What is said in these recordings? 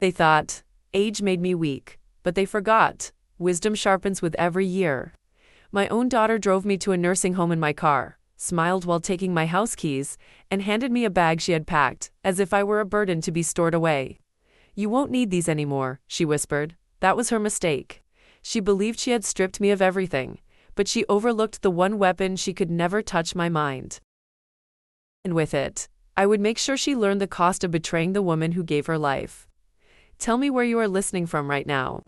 They thought, age made me weak, but they forgot, wisdom sharpens with every year. My own daughter drove me to a nursing home in my car, smiled while taking my house keys, and handed me a bag she had packed, as if I were a burden to be stored away. "You won't need these anymore," she whispered. That was her mistake. She believed she had stripped me of everything, but she overlooked the one weapon she could never touch: my mind. And with it, I would make sure she learned the cost of betraying the woman who gave her life. Tell me where you are listening from right now.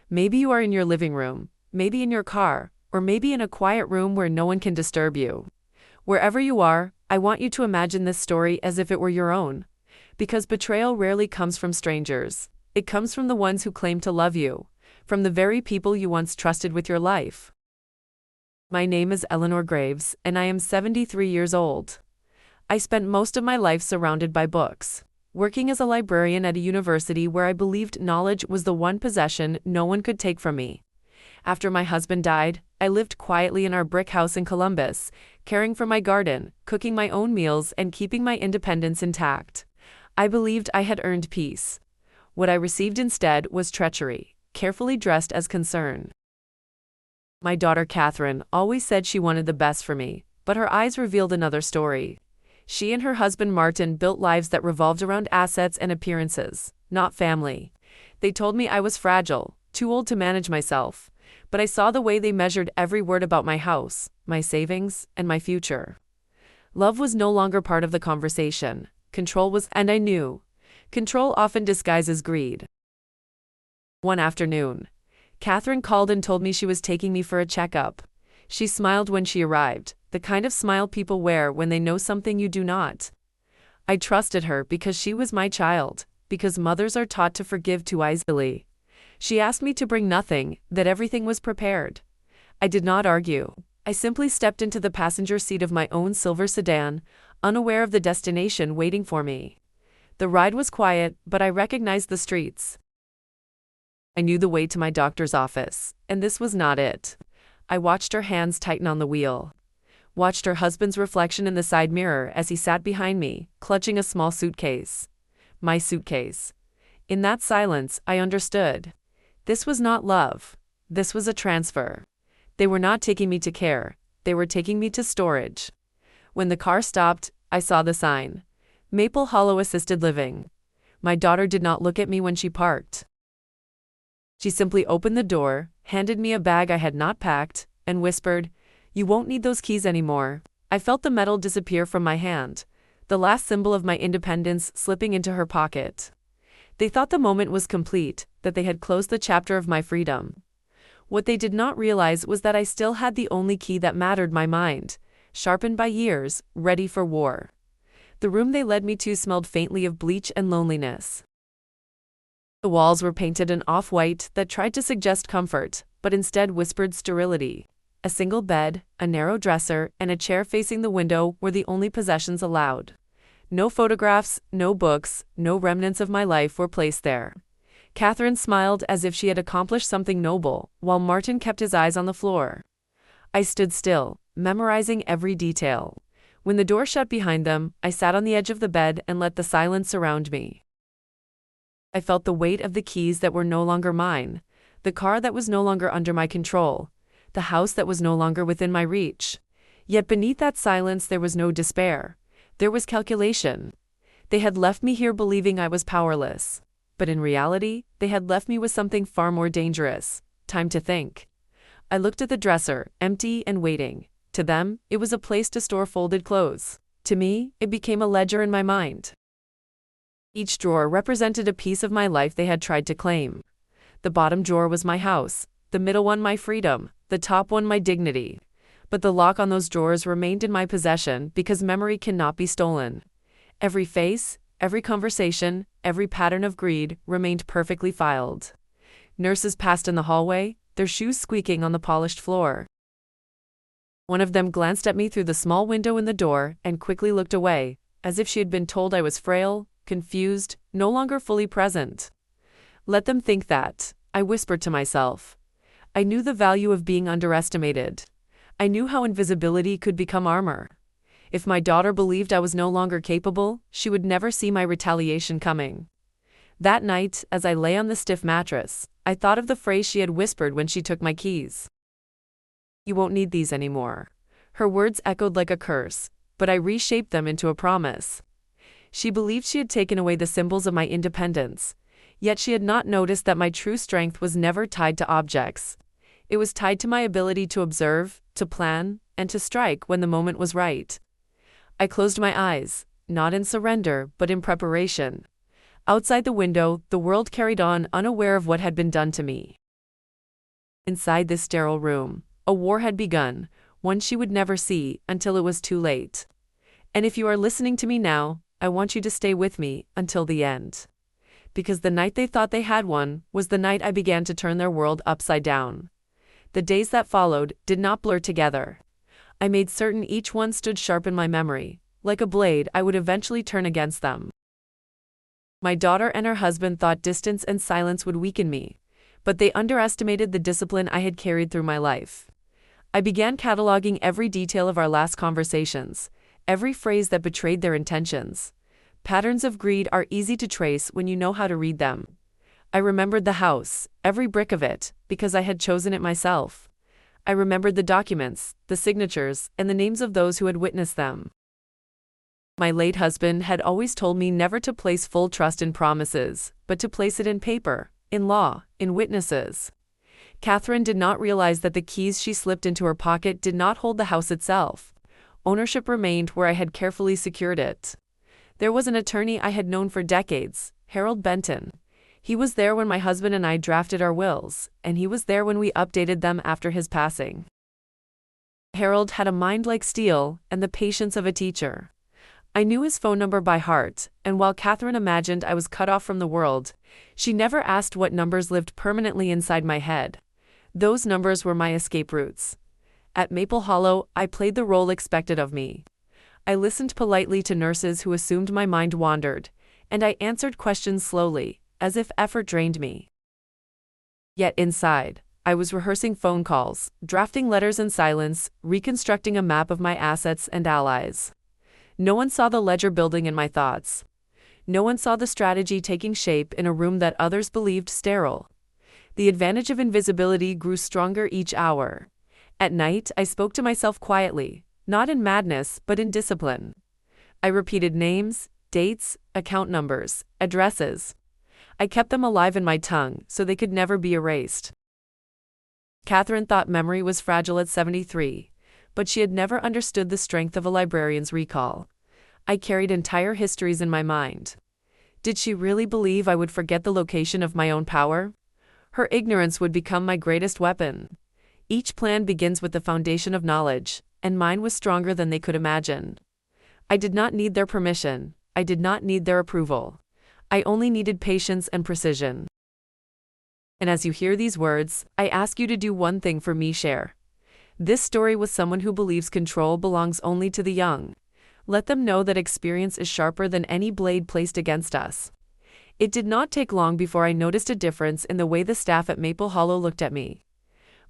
Maybe you are in your living room, maybe in your car, or maybe in a quiet room where no one can disturb you. Wherever you are, I want you to imagine this story as if it were your own. Because betrayal rarely comes from strangers. It comes from the ones who claim to love you, from the very people you once trusted with your life. My name is Eleanor Graves, and I am 73 years old. I spent most of my life surrounded by books, working as a librarian at a university where I believed knowledge was the one possession no one could take from me. After my husband died, I lived quietly in our brick house in Columbus, caring for my garden, cooking my own meals, and keeping my independence intact. I believed I had earned peace. What I received instead was treachery, carefully dressed as concern. My daughter Catherine always said she wanted the best for me, but her eyes revealed another story. She and her husband Martin built lives that revolved around assets and appearances, not family. They told me I was fragile, too old to manage myself, but I saw the way they measured every word about my house, my savings, and my future. Love was no longer part of the conversation. Control was, and I knew. Control often disguises greed. One afternoon, Catherine called and told me she was taking me for a checkup. She smiled when she arrived, the kind of smile people wear when they know something you do not. I trusted her because she was my child, because mothers are taught to forgive too easily. She asked me to bring nothing, that everything was prepared. I did not argue. I simply stepped into the passenger seat of my own silver sedan, unaware of the destination waiting for me. The ride was quiet, but I recognized the streets. I knew the way to my doctor's office, and this was not it. I watched her hands tighten on the wheel. Watched her husband's reflection in the side mirror as he sat behind me, clutching a small suitcase. My suitcase. In that silence, I understood. This was not love. This was a transfer. They were not taking me to care. They were taking me to storage. When the car stopped, I saw the sign. Maple Hollow Assisted Living. My daughter did not look at me when she parked. She simply opened the door, handed me a bag I had not packed, and whispered, "You won't need those keys anymore." I felt the metal disappear from my hand, the last symbol of my independence slipping into her pocket. They thought the moment was complete, that they had closed the chapter of my freedom. What they did not realize was that I still had the only key that mattered: my mind, sharpened by years, ready for war. The room they led me to smelled faintly of bleach and loneliness. The walls were painted an off-white that tried to suggest comfort, but instead whispered sterility. A single bed, a narrow dresser, and a chair facing the window were the only possessions allowed. No photographs, no books, no remnants of my life were placed there. Catherine smiled as if she had accomplished something noble, while Martin kept his eyes on the floor. I stood still, memorizing every detail. When the door shut behind them, I sat on the edge of the bed and let the silence surround me. I felt the weight of the keys that were no longer mine, the car that was no longer under my control, the house that was no longer within my reach. Yet beneath that silence there was no despair. There was calculation. They had left me here believing I was powerless. But in reality, they had left me with something far more dangerous: time to think. I looked at the dresser, empty and waiting. To them, it was a place to store folded clothes. To me, it became a ledger in my mind. Each drawer represented a piece of my life they had tried to claim. The bottom drawer was my house, the middle one my freedom, the top one my dignity. But the lock on those drawers remained in my possession because memory cannot be stolen. Every face, every conversation, every pattern of greed remained perfectly filed. Nurses passed in the hallway, their shoes squeaking on the polished floor. One of them glanced at me through the small window in the door and quickly looked away, as if she had been told I was frail, confused, no longer fully present. Let them think that, I whispered to myself. I knew the value of being underestimated. I knew how invisibility could become armor. If my daughter believed I was no longer capable, she would never see my retaliation coming. That night, as I lay on the stiff mattress, I thought of the phrase she had whispered when she took my keys. "You won't need these anymore." Her words echoed like a curse, but I reshaped them into a promise. She believed she had taken away the symbols of my independence, yet she had not noticed that my true strength was never tied to objects. It was tied to my ability to observe, to plan, and to strike when the moment was right. I closed my eyes, not in surrender, but in preparation. Outside the window, the world carried on, unaware of what had been done to me. Inside this sterile room, a war had begun, one she would never see until it was too late. And if you are listening to me now, I want you to stay with me until the end. Because the night they thought they had won was the night I began to turn their world upside down. The days that followed did not blur together. I made certain each one stood sharp in my memory, like a blade I would eventually turn against them. My daughter and her husband thought distance and silence would weaken me, but they underestimated the discipline I had carried through my life. I began cataloging every detail of our last conversations, every phrase that betrayed their intentions. Patterns of greed are easy to trace when you know how to read them. I remembered the house, every brick of it, because I had chosen it myself. I remembered the documents, the signatures, and the names of those who had witnessed them. My late husband had always told me never to place full trust in promises, but to place it in paper, in law, in witnesses. Catherine did not realize that the keys she slipped into her pocket did not hold the house itself. Ownership remained where I had carefully secured it. There was an attorney I had known for decades, Harold Benton. He was there when my husband and I drafted our wills, and he was there when we updated them after his passing. Harold had a mind like steel and the patience of a teacher. I knew his phone number by heart, and while Catherine imagined I was cut off from the world, she never asked what numbers lived permanently inside my head. Those numbers were my escape routes. At Maple Hollow, I played the role expected of me. I listened politely to nurses who assumed my mind wandered, and I answered questions slowly, as if effort drained me. Yet inside, I was rehearsing phone calls, drafting letters in silence, reconstructing a map of my assets and allies. No one saw the ledger building in my thoughts. No one saw the strategy taking shape in a room that others believed sterile. The advantage of invisibility grew stronger each hour. At night, I spoke to myself quietly, not in madness, but in discipline. I repeated names, dates, account numbers, addresses. I kept them alive in my tongue so they could never be erased. Catherine thought memory was fragile at 73, but she had never understood the strength of a librarian's recall. I carried entire histories in my mind. Did she really believe I would forget the location of my own power? Her ignorance would become my greatest weapon. Each plan begins with the foundation of knowledge, and mine was stronger than they could imagine. I did not need their permission, I did not need their approval. I only needed patience and precision. And as you hear these words, I ask you to do one thing for me: share this story with someone who believes control belongs only to the young. Let them know that experience is sharper than any blade placed against us. It did not take long before I noticed a difference in the way the staff at Maple Hollow looked at me.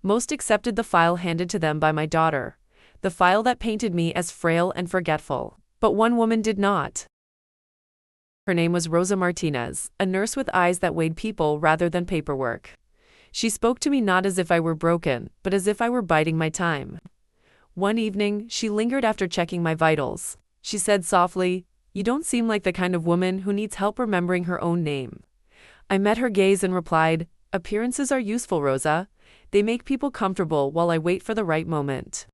Most accepted the file handed to them by my daughter, the file that painted me as frail and forgetful. But one woman did not. Her name was Rosa Martinez, a nurse with eyes that weighed people rather than paperwork. She spoke to me not as if I were broken, but as if I were biding my time. One evening, she lingered after checking my vitals. She said softly, "You don't seem like the kind of woman who needs help remembering her own name." I met her gaze and replied, "Appearances are useful, Rosa. They make people comfortable while I wait for the right moment."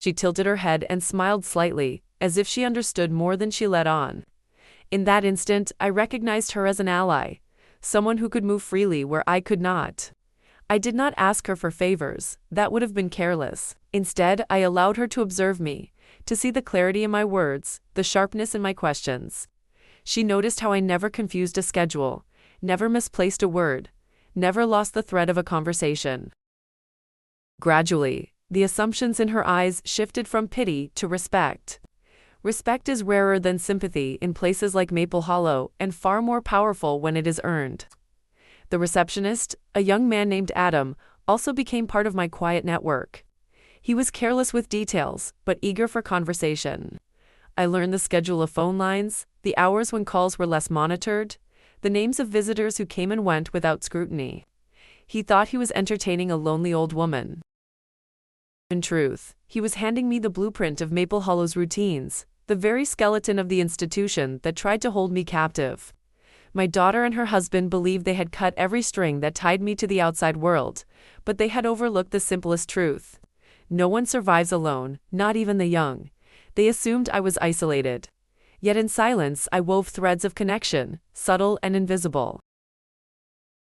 She tilted her head and smiled slightly, as if she understood more than she let on. In that instant, I recognized her as an ally, someone who could move freely where I could not. I did not ask her for favors, that would have been careless. Instead, I allowed her to observe me, to see the clarity in my words, the sharpness in my questions. She noticed how I never confused a schedule, never misplaced a word, never lost the thread of a conversation. Gradually, the assumptions in her eyes shifted from pity to respect. Respect is rarer than sympathy in places like Maple Hollow and far more powerful when it is earned. The receptionist, a young man named Adam, also became part of my quiet network. He was careless with details, but eager for conversation. I learned the schedule of phone lines, the hours when calls were less monitored, the names of visitors who came and went without scrutiny. He thought he was entertaining a lonely old woman. In truth, he was handing me the blueprint of Maple Hollow's routines, the very skeleton of the institution that tried to hold me captive. My daughter and her husband believed they had cut every string that tied me to the outside world, but they had overlooked the simplest truth. No one survives alone, not even the young. They assumed I was isolated. Yet in silence I wove threads of connection, subtle and invisible.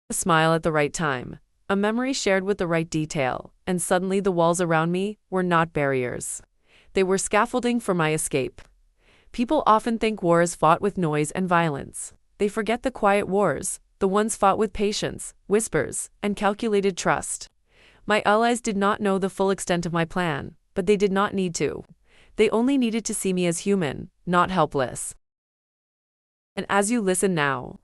A smile at the right time, a memory shared with the right detail, and suddenly the walls around me were not barriers. They were scaffolding for my escape. People often think war is fought with noise and violence. They forget the quiet wars, the ones fought with patience, whispers, and calculated trust. My allies did not know the full extent of my plan, but they did not need to. They only needed to see me as human, not helpless. And as you listen now,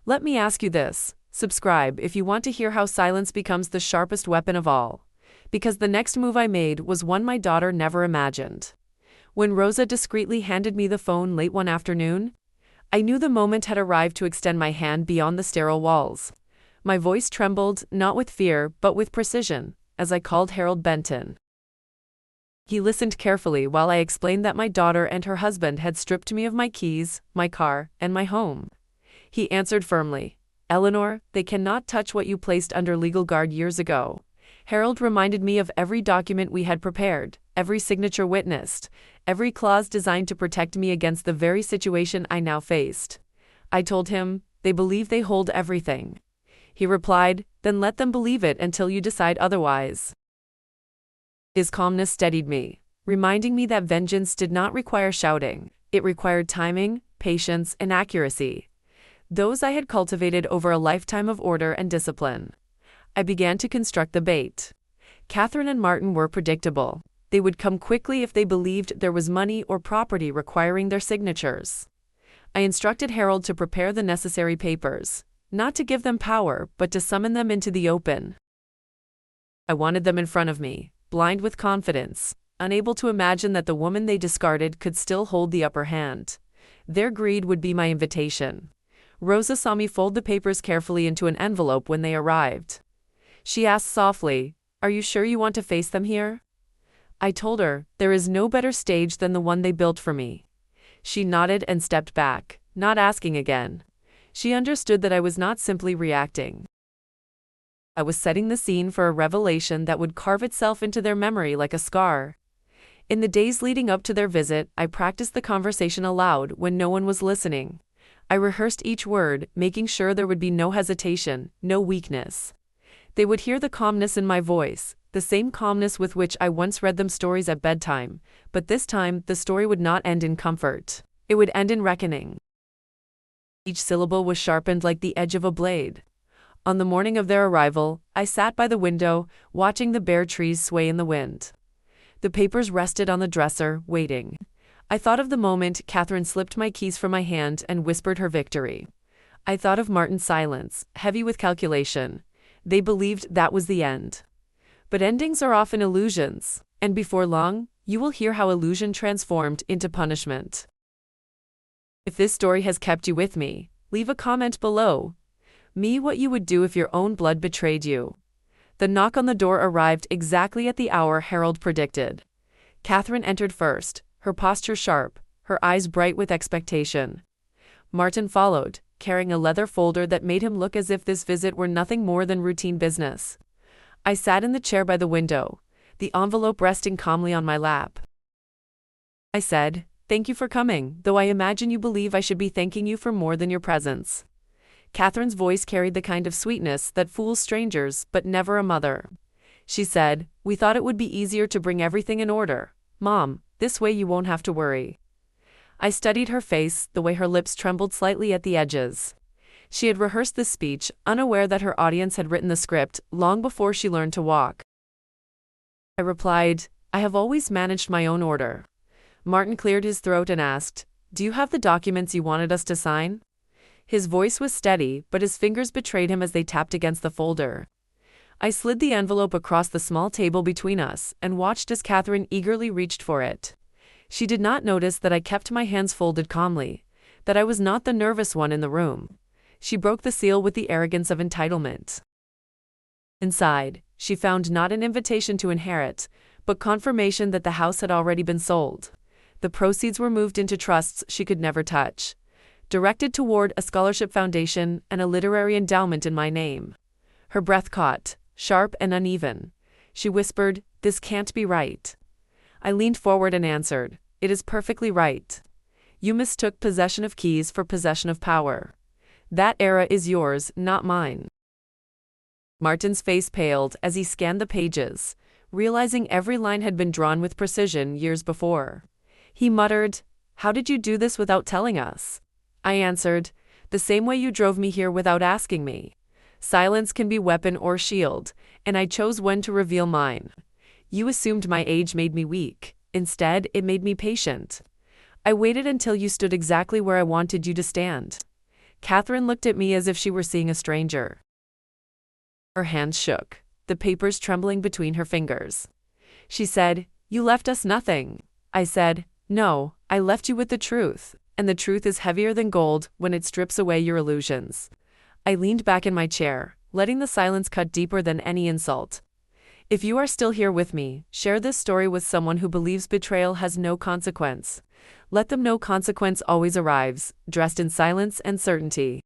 let me ask you this: subscribe if you want to hear how silence becomes the sharpest weapon of all. Because the next move I made was one my daughter never imagined. When Rosa discreetly handed me the phone late one afternoon, I knew the moment had arrived to extend my hand beyond the sterile walls. My voice trembled, not with fear, but with precision, as I called Harold Benton. He listened carefully while I explained that my daughter and her husband had stripped me of my keys, my car, and my home. He answered firmly, "Eleanor, they cannot touch what you placed under legal guard years ago." Harold reminded me of every document we had prepared, every signature witnessed, every clause designed to protect me against the very situation I now faced. I told him, "They believe they hold everything." He replied, "Then let them believe it until you decide otherwise." His calmness steadied me, reminding me that vengeance did not require shouting. It required timing, patience, and accuracy. Those I had cultivated over a lifetime of order and discipline. I began to construct the bait. Catherine and Martin were predictable. They would come quickly if they believed there was money or property requiring their signatures. I instructed Harold to prepare the necessary papers, not to give them power, but to summon them into the open. I wanted them in front of me, blind with confidence, unable to imagine that the woman they discarded could still hold the upper hand. Their greed would be my invitation. Rosa saw me fold the papers carefully into an envelope when they arrived. She asked softly, "Are you sure you want to face them here?" I told her, "There is no better stage than the one they built for me." She nodded and stepped back, not asking again. She understood that I was not simply reacting. I was setting the scene for a revelation that would carve itself into their memory like a scar. In the days leading up to their visit, I practiced the conversation aloud when no one was listening. I rehearsed each word, making sure there would be no hesitation, no weakness. They would hear the calmness in my voice, the same calmness with which I once read them stories at bedtime, but this time the story would not end in comfort. It would end in reckoning. Each syllable was sharpened like the edge of a blade. On the morning of their arrival, I sat by the window, watching the bare trees sway in the wind. The papers rested on the dresser, waiting. I thought of the moment Catherine slipped my keys from my hand and whispered her victory. I thought of Martin's silence, heavy with calculation. They believed that was the end. But endings are often illusions, and before long, you will hear how illusion transformed into punishment. If this story has kept you with me, leave a comment below. Me, what you would do if your own blood betrayed you. The knock on the door arrived exactly at the hour Harold predicted. Catherine entered first, her posture sharp, her eyes bright with expectation. Martin followed, carrying a leather folder that made him look as if this visit were nothing more than routine business. I sat in the chair by the window, the envelope resting calmly on my lap. I said, "Thank you for coming, though I imagine you believe I should be thanking you for more than your presence." Catherine's voice carried the kind of sweetness that fools strangers, but never a mother. She said, "We thought it would be easier to bring everything in order. Mom, this way you won't have to worry." I studied her face, the way her lips trembled slightly at the edges. She had rehearsed this speech, unaware that her audience had written the script, long before she learned to walk. I replied, "I have always managed my own order." Martin cleared his throat and asked, "Do you have the documents you wanted us to sign?" His voice was steady, but his fingers betrayed him as they tapped against the folder. I slid the envelope across the small table between us and watched as Catherine eagerly reached for it. She did not notice that I kept my hands folded calmly, that I was not the nervous one in the room. She broke the seal with the arrogance of entitlement. Inside, she found not an invitation to inherit, but confirmation that the house had already been sold. The proceeds were moved into trusts she could never touch, directed toward a scholarship foundation and a literary endowment in my name. Her breath caught, sharp and uneven. She whispered, "This can't be right." I leaned forward and answered, "It is perfectly right. You mistook possession of keys for possession of power. That era is yours, not mine." Martin's face paled as he scanned the pages, realizing every line had been drawn with precision years before. He muttered, "How did you do this without telling us?" I answered, "The same way you drove me here without asking me. Silence can be weapon or shield, and I chose when to reveal mine. You assumed my age made me weak. Instead, it made me patient. I waited until you stood exactly where I wanted you to stand." Catherine looked at me as if she were seeing a stranger. Her hands shook, the papers trembling between her fingers. She said, "You left us nothing." I said, "No, I left you with the truth, and the truth is heavier than gold when it strips away your illusions." I leaned back in my chair, letting the silence cut deeper than any insult. If you are still here with me, share this story with someone who believes betrayal has no consequence. Let them know consequence always arrives, dressed in silence and certainty.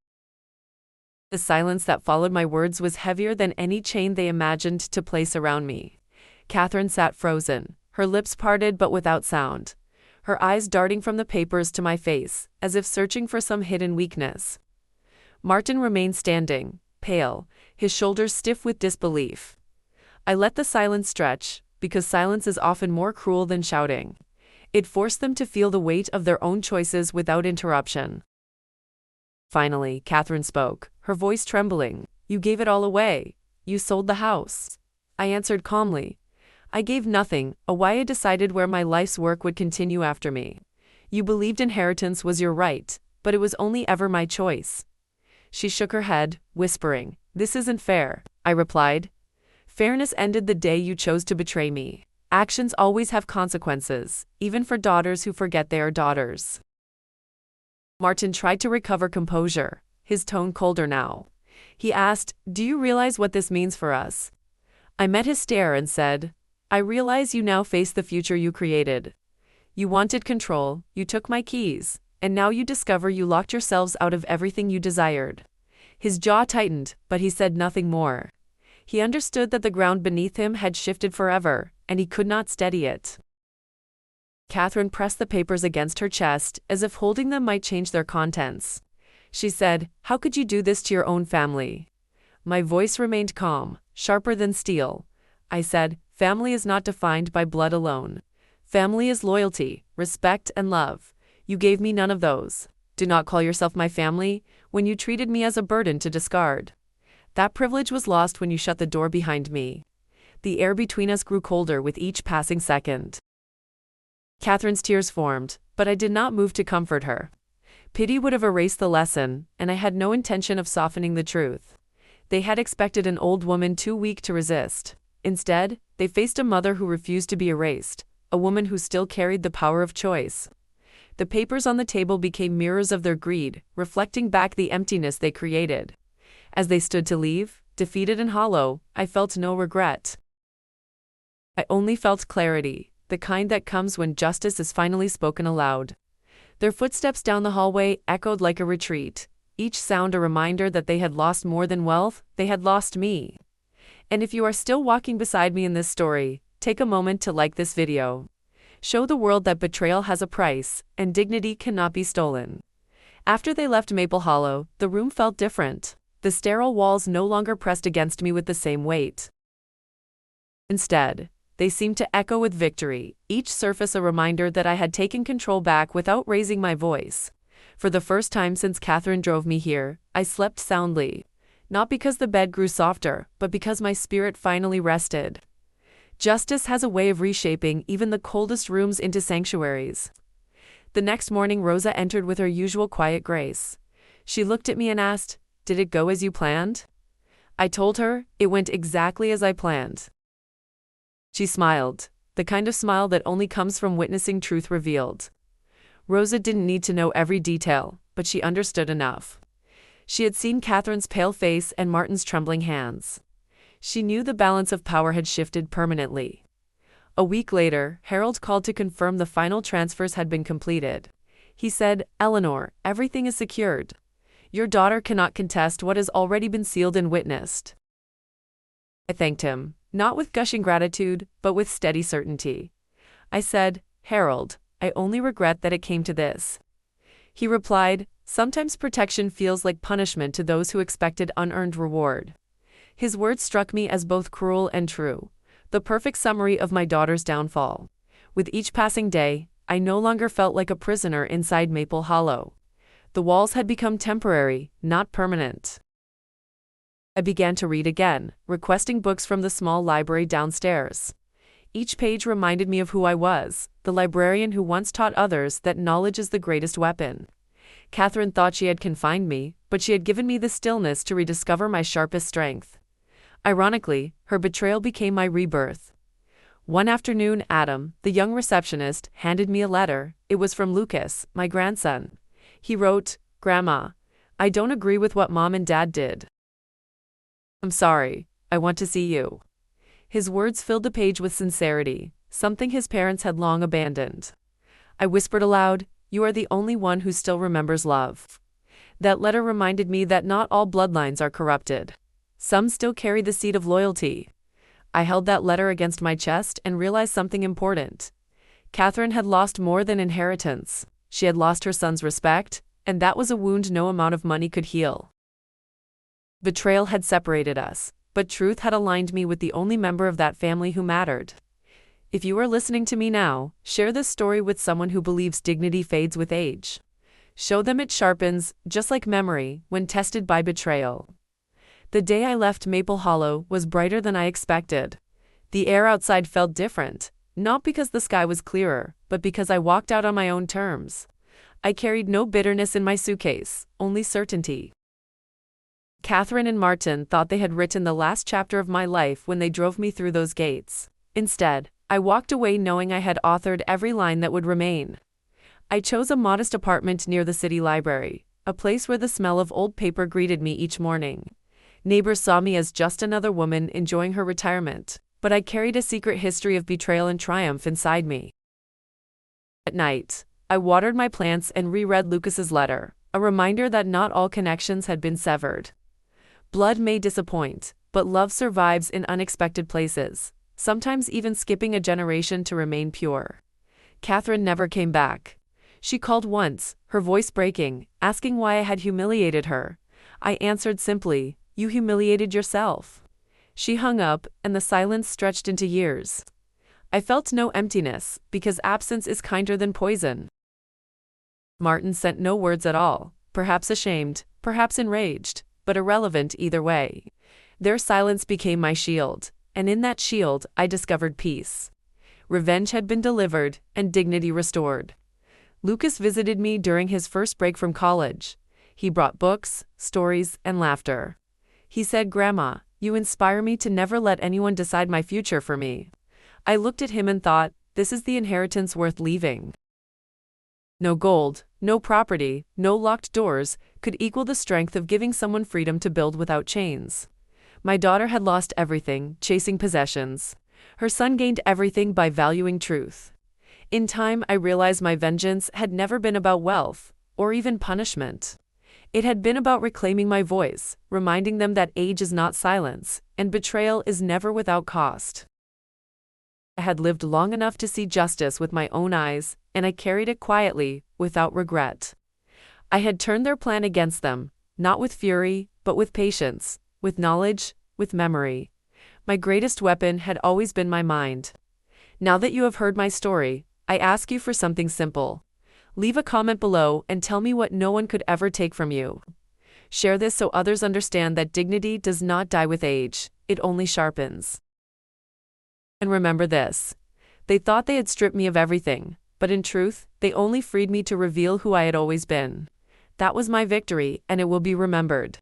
The silence that followed my words was heavier than any chain they imagined to place around me. Catherine sat frozen, her lips parted but without sound, her eyes darting from the papers to my face, as if searching for some hidden weakness. Martin remained standing, pale, his shoulders stiff with disbelief. I let the silence stretch, because silence is often more cruel than shouting. It forced them to feel the weight of their own choices without interruption. Finally, Catherine spoke, her voice trembling. "You gave it all away. You sold the house." I answered calmly, "I gave nothing, why I decided where my life's work would continue after me. You believed inheritance was your right, but it was only ever my choice." She shook her head, whispering, "This isn't fair." I replied, "Fairness ended the day you chose to betray me. Actions always have consequences, even for daughters who forget they are daughters." Martin tried to recover composure, his tone colder now. He asked, "Do you realize what this means for us?" I met his stare and said, "I realize you now face the future you created. You wanted control, you took my keys, and now you discover you locked yourselves out of everything you desired." His jaw tightened, but he said nothing more. He understood that the ground beneath him had shifted forever, and he could not steady it. Catherine pressed the papers against her chest, as if holding them might change their contents. She said, "How could you do this to your own family?" My voice remained calm, sharper than steel. I said, "Family is not defined by blood alone. Family is loyalty, respect, and love. You gave me none of those. Do not call yourself my family, when you treated me as a burden to discard. That privilege was lost when you shut the door behind me." The air between us grew colder with each passing second. Catherine's tears formed, but I did not move to comfort her. Pity would have erased the lesson, and I had no intention of softening the truth. They had expected an old woman too weak to resist. Instead, they faced a mother who refused to be erased, a woman who still carried the power of choice. The papers on the table became mirrors of their greed, reflecting back the emptiness they created. As they stood to leave, defeated and hollow, I felt no regret. I only felt clarity, the kind that comes when justice is finally spoken aloud. Their footsteps down the hallway echoed like a retreat, each sound a reminder that they had lost more than wealth, they had lost me. And if you are still walking beside me in this story, take a moment to like this video. Show the world that betrayal has a price, and dignity cannot be stolen. After they left Maple Hollow, the room felt different. The sterile walls no longer pressed against me with the same weight. Instead, they seemed to echo with victory, each surface a reminder that I had taken control back without raising my voice. For the first time since Catherine drove me here, I slept soundly. Not because the bed grew softer, but because my spirit finally rested. Justice has a way of reshaping even the coldest rooms into sanctuaries. The next morning Rosa entered with her usual quiet grace. She looked at me and asked, "Did it go as you planned?" I told her, "It went exactly as I planned." She smiled, the kind of smile that only comes from witnessing truth revealed. Rosa didn't need to know every detail, but she understood enough. She had seen Catherine's pale face and Martin's trembling hands. She knew the balance of power had shifted permanently. A week later, Harold called to confirm the final transfers had been completed. He said, "Eleanor, everything is secured. Your daughter cannot contest what has already been sealed and witnessed." I thanked him, not with gushing gratitude, but with steady certainty. I said, "Harold, I only regret that it came to this." He replied, "Sometimes protection feels like punishment to those who expected unearned reward." His words struck me as both cruel and true, the perfect summary of my daughter's downfall. With each passing day, I no longer felt like a prisoner inside Maple Hollow. The walls had become temporary, not permanent. I began to read again, requesting books from the small library downstairs. Each page reminded me of who I was, the librarian who once taught others that knowledge is the greatest weapon. Catherine thought she had confined me, but she had given me the stillness to rediscover my sharpest strength. Ironically, her betrayal became my rebirth. One afternoon, Adam, the young receptionist, handed me a letter. It was from Lucas, my grandson. He wrote, "Grandma, I don't agree with what Mom and Dad did. I'm sorry, I want to see you." His words filled the page with sincerity, something his parents had long abandoned. I whispered aloud, "You are the only one who still remembers love." That letter reminded me that not all bloodlines are corrupted. Some still carry the seed of loyalty. I held that letter against my chest and realized something important. Catherine had lost more than inheritance. She had lost her son's respect, and that was a wound no amount of money could heal. Betrayal had separated us, but truth had aligned me with the only member of that family who mattered. If you are listening to me now, share this story with someone who believes dignity fades with age. Show them it sharpens, just like memory, when tested by betrayal. The day I left Maple Hollow was brighter than I expected. The air outside felt different, not because the sky was clearer, but because I walked out on my own terms. I carried no bitterness in my suitcase, only certainty. Catherine and Martin thought they had written the last chapter of my life when they drove me through those gates. Instead, I walked away knowing I had authored every line that would remain. I chose a modest apartment near the city library, a place where the smell of old paper greeted me each morning. Neighbors saw me as just another woman enjoying her retirement, but I carried a secret history of betrayal and triumph inside me. At night, I watered my plants and reread Lucas's letter, a reminder that not all connections had been severed. Blood may disappoint, but love survives in unexpected places, sometimes even skipping a generation to remain pure. Catherine never came back. She called once, her voice breaking, asking why I had humiliated her. I answered simply, "You humiliated yourself." She hung up, and the silence stretched into years. I felt no emptiness, because absence is kinder than poison. Martin sent no words at all, perhaps ashamed, perhaps enraged, but irrelevant either way. Their silence became my shield, and in that shield I discovered peace. Revenge had been delivered, and dignity restored. Lucas visited me during his first break from college. He brought books, stories, and laughter. He said, "Grandma, you inspire me to never let anyone decide my future for me." I looked at him and thought, this is the inheritance worth leaving. No gold, no property, no locked doors could equal the strength of giving someone freedom to build without chains. My daughter had lost everything, chasing possessions. Her son gained everything by valuing truth. In time, I realized my vengeance had never been about wealth, or even punishment. It had been about reclaiming my voice, reminding them that age is not silence, and betrayal is never without cost. I had lived long enough to see justice with my own eyes, and I carried it quietly, without regret. I had turned their plan against them, not with fury, but with patience, with knowledge, with memory. My greatest weapon had always been my mind. Now that you have heard my story, I ask you for something simple. Leave a comment below and tell me what no one could ever take from you. Share this so others understand that dignity does not die with age, it only sharpens. And remember this. They thought they had stripped me of everything, but in truth, they only freed me to reveal who I had always been. That was my victory, and it will be remembered.